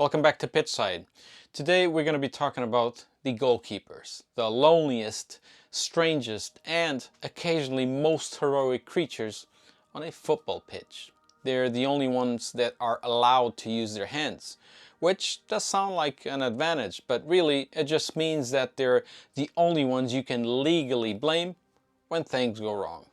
Welcome back to Pitchside. Today we're going to be talking about the goalkeepers, the loneliest, strangest, and occasionally most heroic creatures on a football pitch. They're the only ones that are allowed to use their hands, which does sound like an advantage, but really it just means that they're the only ones you can legally blame when things go wrong.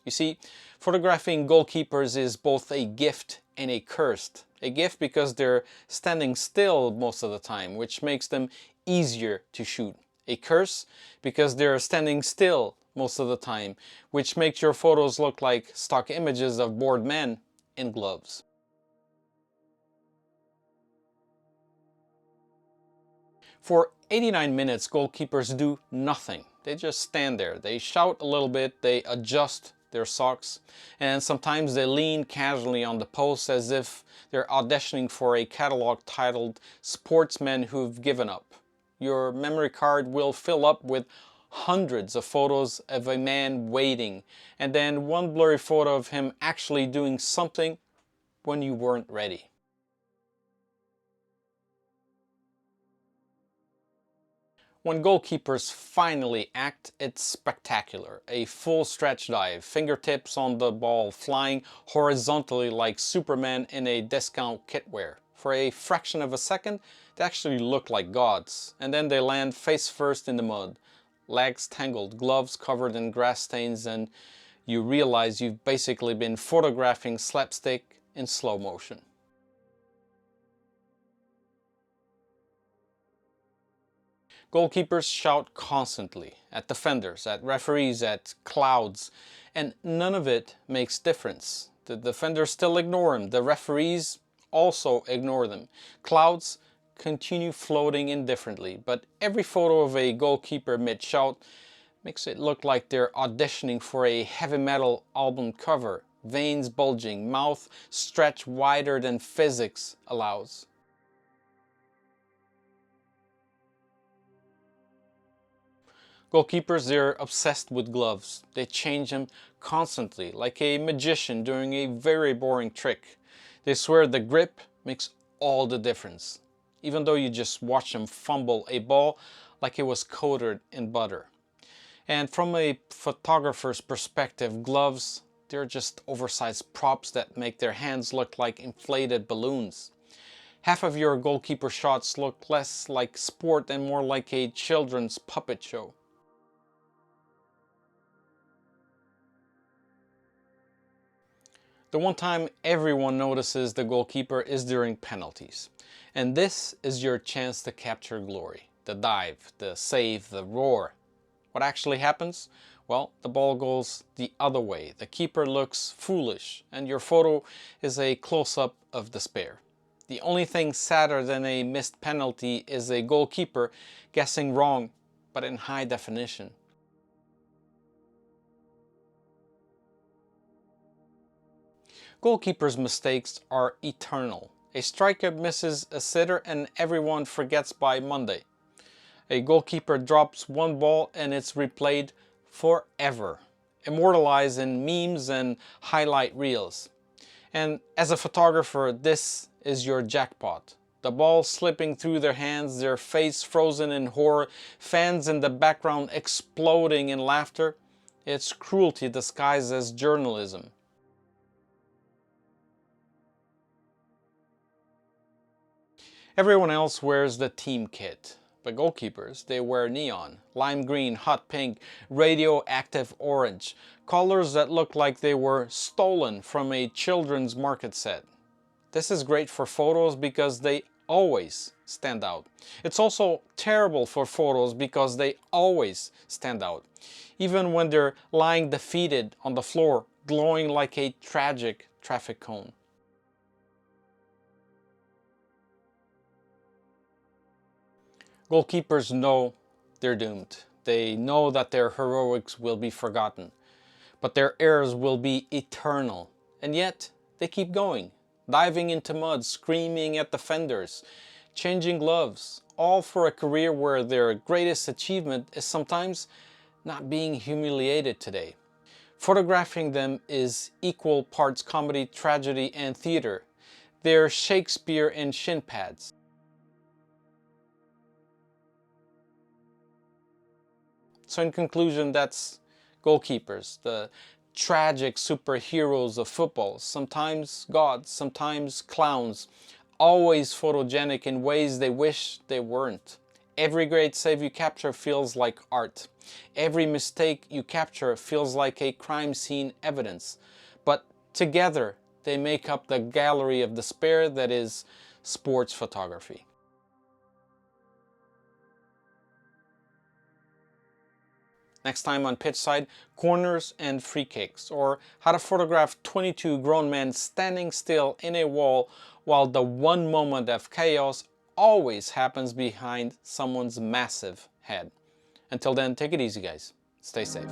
You see, photographing goalkeepers is both a gift and a curse. A gift because they're standing still most of the time, which makes them easier to shoot. A curse because they're standing still most of the time, which makes your photos look like stock images of bored men in gloves. For 89 minutes, goalkeepers do nothing. They just stand there. They shout a little bit, they adjust their socks, and sometimes they lean casually on the post as if they're auditioning for a catalog titled Sportsmen Who've Given Up. Your memory card will fill up with hundreds of photos of a man waiting, and then one blurry photo of him actually doing something when you weren't ready. When goalkeepers finally act, it's spectacular. A full stretch dive, fingertips on the ball, flying horizontally like Superman in a discount kitwear. For a fraction of a second, they actually look like gods. And then they land face first in the mud, legs tangled, gloves covered in grass stains, and you realize you've basically been photographing slapstick in slow motion. Goalkeepers shout constantly at defenders, at referees, at clouds, and none of it makes difference. The defenders still ignore them. The referees also ignore them. Clouds continue floating indifferently, but every photo of a goalkeeper mid-shout makes it look like they're auditioning for a heavy metal album cover. Veins bulging, mouth stretched wider than physics allows. Goalkeepers, they're obsessed with gloves. They change them constantly, like a magician doing a very boring trick. They swear the grip makes all the difference, even though you just watch them fumble a ball like it was coated in butter. And from a photographer's perspective, gloves, they're just oversized props that make their hands look like inflated balloons. Half of your goalkeeper shots look less like sport and more like a children's puppet show. The one time everyone notices the goalkeeper is during penalties. And this is your chance to capture glory. The dive, the save, the roar. What actually happens? Well, the ball goes the other way. The keeper looks foolish, and your photo is a close-up of despair. The only thing sadder than a missed penalty is a goalkeeper guessing wrong, but in high definition. Goalkeepers' mistakes are eternal. A striker misses a sitter and everyone forgets by Monday. A goalkeeper drops one ball and it's replayed forever, immortalized in memes and highlight reels. And as a photographer, this is your jackpot. The ball slipping through their hands, their face frozen in horror, fans in the background exploding in laughter. It's cruelty disguised as journalism. Everyone else wears the team kit, but goalkeepers, they wear neon, lime green, hot pink, radioactive orange, colors that look like they were stolen from a children's market set. This is great for photos because they always stand out. It's also terrible for photos because they always stand out, even when they're lying defeated on the floor, glowing like a tragic traffic cone. Goalkeepers know they're doomed. They know that their heroics will be forgotten, but their errors will be eternal. And yet, they keep going, diving into mud, screaming at defenders, changing gloves, all for a career where their greatest achievement is sometimes not being humiliated today. Photographing them is equal parts comedy, tragedy, and theater. They're Shakespeare in shin pads. So in conclusion, that's Goalkeepers, the tragic superheroes of football, sometimes gods, sometimes clowns, always photogenic in ways they wish they weren't. Every great save you capture feels like art. Every mistake you capture feels like a crime scene evidence. But together, they make up the gallery of despair that is sports photography. Next time on Pitchside, corners and free kicks, or how to photograph 22 grown men standing still in a wall while the one moment of chaos always happens behind someone's massive head. Until then, take it easy guys. Stay safe.